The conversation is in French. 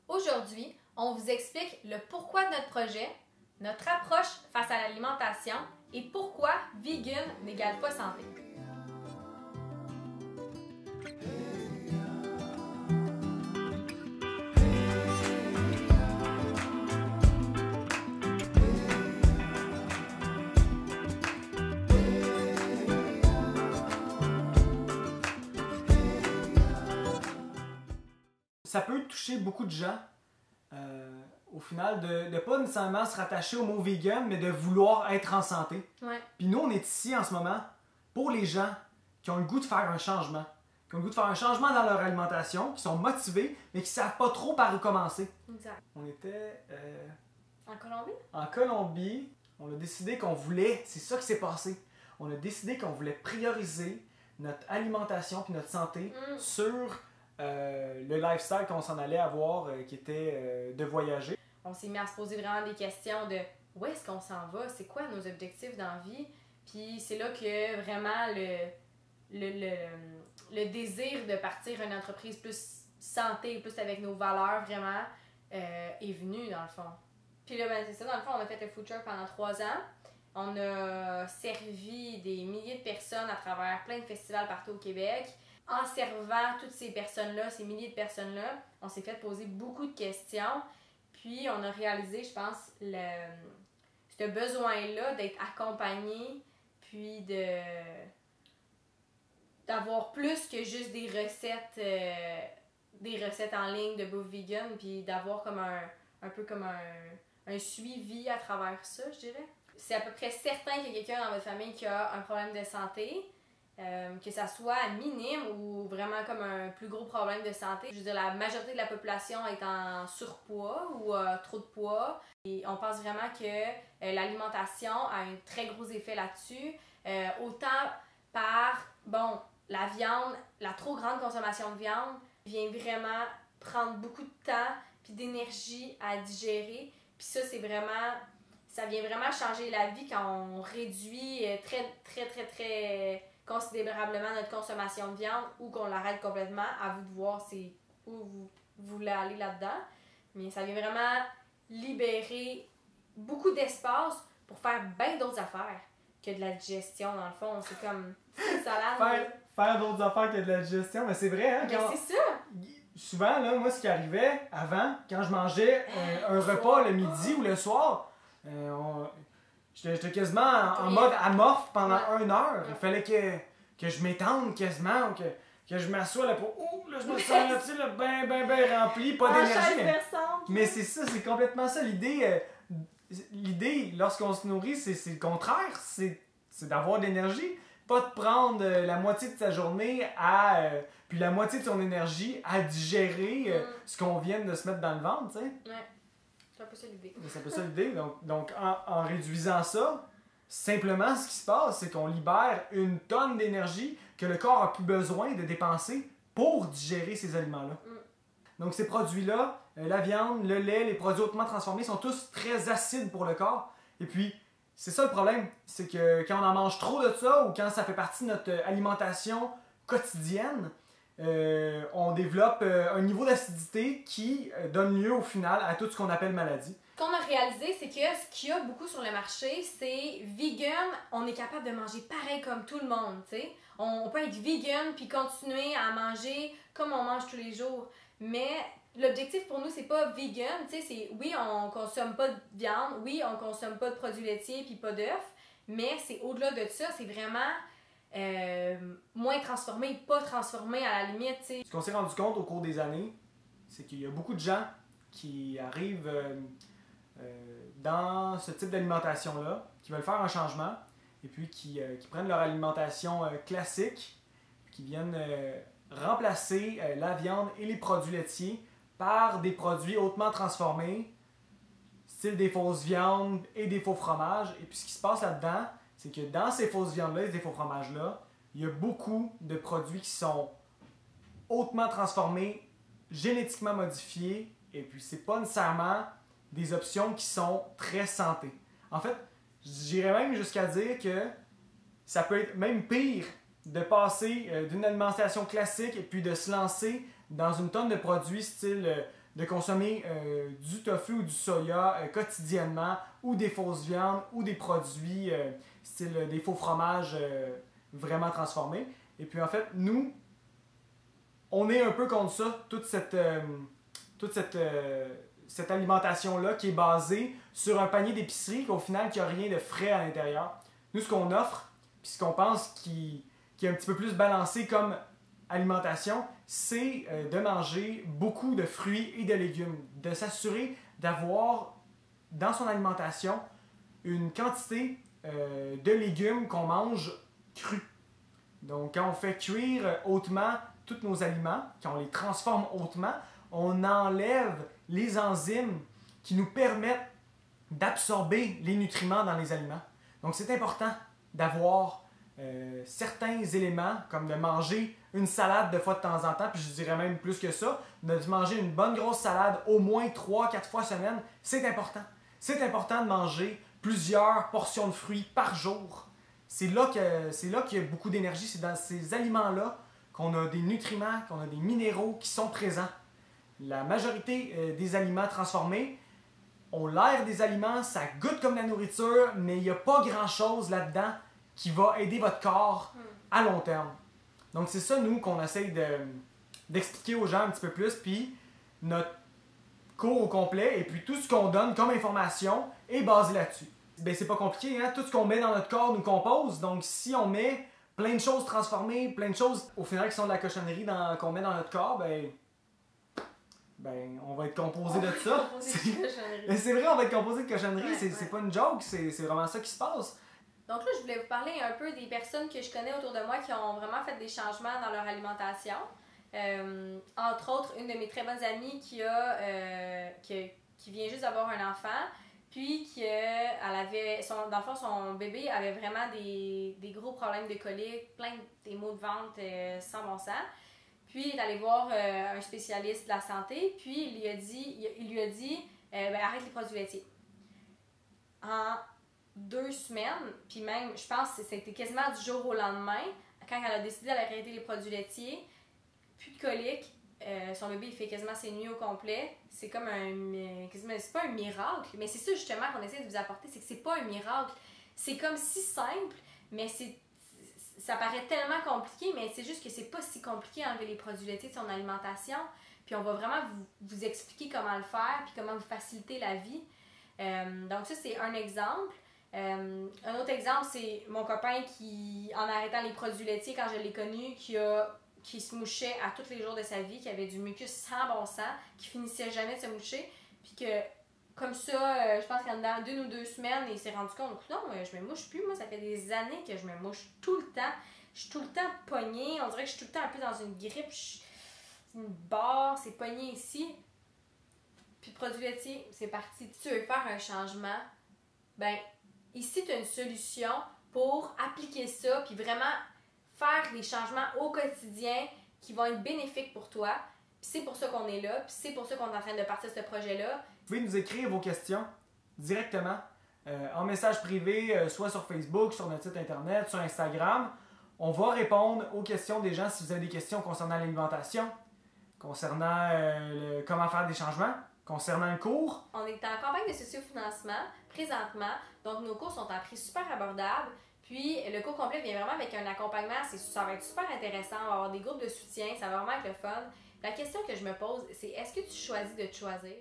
Aujourd'hui, on vous explique le pourquoi de notre projet, notre approche face à l'alimentation et pourquoi vegan n'égale pas santé. Ça peut toucher beaucoup de gens, au final, de ne pas nécessairement se rattacher au mot vegan, mais de vouloir être en santé. Ouais. Puis nous, on est ici en ce moment pour les gens qui ont le goût de faire un changement, qui ont le goût de faire un changement dans leur alimentation, qui sont motivés, mais qui ne savent pas trop par où commencer. Exact. On était En Colombie? en Colombie, on a décidé qu'on voulait, c'est ça qui s'est passé, on a décidé qu'on voulait prioriser notre alimentation puis notre santé sur le lifestyle qu'on s'en allait avoir, qui était de voyager. On s'est mis à se poser vraiment des questions de où est-ce qu'on s'en va, c'est quoi nos objectifs dans la vie, puis c'est là que vraiment le désir de partir une entreprise plus santé, plus avec nos valeurs vraiment est venu dans le fond. Puis là, ben, c'est ça, dans le fond, on a fait le food truck pendant 3 ans. On a servi des milliers de personnes à travers plein de festivals partout au Québec. En servant toutes ces personnes-là, ces milliers de personnes-là, on s'est fait poser beaucoup de questions. Puis on a réalisé, je pense, ce besoin-là d'être accompagné, puis d'avoir plus que juste des recettes en ligne de bouffe vegan, puis d'avoir comme un peu comme un suivi à travers ça, je dirais. C'est à peu près certain qu'il y a quelqu'un dans votre famille qui a un problème de santé. Que ça soit minime ou vraiment comme un plus gros problème de santé. Je veux dire, la majorité de la population est en surpoids ou trop de poids. Et on pense vraiment que l'alimentation a un très gros effet là-dessus. Autant par, la viande, la trop grande consommation de viande vient vraiment prendre beaucoup de temps puis d'énergie à digérer. Puis ça vient vraiment changer la vie quand on réduit très considérablement notre consommation de viande ou qu'on l'arrête complètement. À vous de voir où vous voulez aller là-dedans. Mais ça vient vraiment libérer beaucoup d'espace pour faire bien d'autres affaires que de la digestion, dans le fond. C'est comme une salade. Faire d'autres affaires que de la digestion, mais c'est vrai, hein? Mais c'est ça! Souvent, là, moi, ce qui arrivait avant, quand je mangeais un repas le midi ou le soir, j'étais quasiment en mode amorphe pendant 1 heure. Il fallait que je m'étende quasiment, ou que je m'assoie là pour... Ouh, là, je me sens là, ben rempli, pas d'énergie. Mais c'est ça, c'est complètement ça. L'idée, lorsqu'on se nourrit, c'est le contraire. C'est d'avoir de l'énergie. Pas de prendre la moitié de sa journée puis la moitié de son énergie à digérer ce qu'on vient de se mettre dans le ventre, tu sais. Ouais. C'est un peu ça l'idée. C'est un peu ça l'idée. Donc en réduisant ça, simplement ce qui se passe, c'est qu'on libère une tonne d'énergie que le corps a plus besoin de dépenser pour digérer ces aliments-là. Donc ces produits-là, la viande, le lait, les produits hautement transformés sont tous très acides pour le corps. Et puis, c'est ça le problème, c'est que quand on en mange trop de ça ou quand ça fait partie de notre alimentation quotidienne, on développe un niveau d'acidité qui donne lieu au final à tout ce qu'on appelle maladie. Ce qu'on a réalisé, c'est que ce qu'il y a beaucoup sur le marché, c'est vegan, on est capable de manger pareil comme tout le monde, tu sais. On peut être vegan puis continuer à manger comme on mange tous les jours. Mais l'objectif pour nous, c'est pas vegan, tu sais, c'est oui, on consomme pas de viande, oui, on consomme pas de produits laitiers puis pas d'œufs, mais c'est au-delà de ça, c'est vraiment moins transformé, pas transformé à la limite, tu sais. Ce qu'on s'est rendu compte au cours des années, c'est qu'il y a beaucoup de gens qui arrivent dans ce type d'alimentation-là, qui veulent faire un changement, et puis qui prennent leur alimentation classique, qui viennent remplacer la viande et les produits laitiers par des produits hautement transformés, style des fausses viandes et des faux fromages. Et puis ce qui se passe là-dedans, c'est que dans ces fausses viandes-là et ces faux fromages-là, il y a beaucoup de produits qui sont hautement transformés, génétiquement modifiés, et puis c'est pas nécessairement des options qui sont très santé. En fait, j'irais même jusqu'à dire que ça peut être même pire de passer d'une alimentation classique et puis de se lancer dans une tonne de produits style de consommer du tofu ou du soya quotidiennement, ou des fausses viandes, ou des produits style des faux fromages vraiment transformés. Et puis en fait, nous, on est un peu contre ça, toute cette alimentation-là qui est basée sur un panier d'épicerie qu'au final, qui n'a rien de frais à l'intérieur. Nous, ce qu'on offre, puis ce qu'on pense qui est un petit peu plus balancé comme alimentation, c'est de manger beaucoup de fruits et de légumes, de s'assurer d'avoir dans son alimentation une quantité de légumes qu'on mange crus. Donc, quand on fait cuire hautement tous nos aliments, quand on les transforme hautement, on enlève les enzymes qui nous permettent d'absorber les nutriments dans les aliments. Donc, c'est important d'avoir certains éléments, comme de manger une salade de fois de temps en temps, puis je dirais même plus que ça, de manger une bonne grosse salade au moins 3-4 fois semaine, c'est important. C'est important de manger plusieurs portions de fruits par jour. C'est là qu'il y a beaucoup d'énergie, c'est dans ces aliments-là qu'on a des nutriments, qu'on a des minéraux qui sont présents. La majorité des aliments transformés ont l'air des aliments, ça goûte comme la nourriture, mais il n'y a pas grand-chose là-dedans qui va aider votre corps à long terme. Donc c'est ça, nous, qu'on essaye d'expliquer aux gens un petit peu plus, puis notre cours au complet, et puis tout ce qu'on donne comme information est basé là-dessus. Ben, c'est pas compliqué, hein? Tout ce qu'on met dans notre corps nous compose, donc si on met plein de choses transformées, plein de choses au final qui sont de la cochonnerie qu'on met dans notre corps, ben on va être composé de ça. C'est vrai, on va être composé de cochonnerie, c'est pas une joke, c'est vraiment ça qui se passe. Donc là, je voulais vous parler un peu des personnes que je connais autour de moi qui ont vraiment fait des changements dans leur alimentation. Entre autres, une de mes très bonnes amies qui vient juste d'avoir un enfant, puis elle avait, dans le fond, son bébé avait vraiment des gros problèmes de colique, des maux de ventre sans bon sens. Puis il est allé voir un spécialiste de la santé, puis il lui a dit arrête les produits laitiers. En 2 semaines, puis même, je pense que c'était quasiment du jour au lendemain, quand elle a décidé d'arrêter les produits laitiers, plus de colique, son bébé il fait quasiment ses nuits au complet. C'est comme c'est pas un miracle, mais c'est ça justement qu'on essaie de vous apporter, c'est que c'est pas un miracle. C'est comme si simple, mais ça paraît tellement compliqué, mais c'est juste que c'est pas si compliqué d'enlever les produits laitiers de son alimentation. Puis on va vraiment vous expliquer comment le faire, puis comment vous faciliter la vie. Donc ça, c'est un exemple. Un autre exemple, c'est mon copain qui, en arrêtant les produits laitiers, quand je l'ai connu, qui se mouchait à tous les jours de sa vie, qui avait du mucus sans bon sens, qui finissait jamais de se moucher, puis que comme ça, je pense qu'en dedans 1 ou 2 semaines, il s'est rendu compte que non, je me mouche plus, moi ça fait des années que je me mouche tout le temps, je suis tout le temps pognée, on dirait que je suis tout le temps un peu dans une grippe, une barre, c'est pogné ici, puis le produit laitier, c'est parti. Si tu veux faire un changement, ben ici tu as une solution pour appliquer ça, puis vraiment faire des changements au quotidien qui vont être bénéfiques pour toi. Puis c'est pour ça qu'on est là, puis c'est pour ça qu'on est en train de partir ce projet-là. Vous pouvez nous écrire vos questions directement en message privé, soit sur Facebook, sur notre site internet, sur Instagram. On va répondre aux questions des gens si vous avez des questions concernant l'alimentation, concernant comment faire des changements, concernant le cours. On est en campagne de sociofinancement présentement, donc nos cours sont à prix super abordable. Puis le cours complet vient vraiment avec un accompagnement, ça va être super intéressant, on va avoir des groupes de soutien, ça va vraiment être le fun. La question que je me pose, c'est est-ce que tu choisis de te choisir?